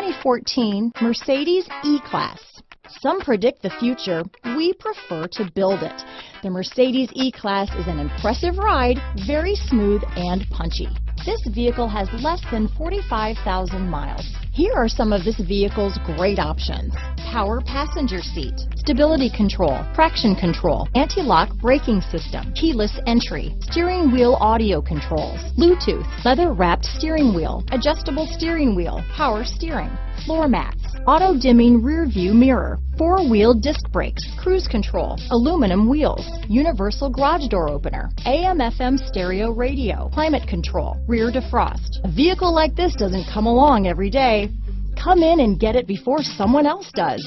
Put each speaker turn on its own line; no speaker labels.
2014 Mercedes E-Class. Some predict the future. We prefer to build it. The Mercedes E-Class is an impressive ride, very smooth and punchy. This vehicle has less than 45,000 miles. Here are some of this vehicle's great options: power passenger seat, stability control, traction control, anti-lock braking system, keyless entry, steering wheel audio controls, Bluetooth, leather-wrapped steering wheel, adjustable steering wheel, power steering, floor mats, auto-dimming rear view mirror, four-wheel disc brakes, cruise control, aluminum wheels, universal garage door opener, AM/FM stereo radio, climate control, rear defrost. A vehicle like this doesn't come along every day. Come in and get it before someone else does.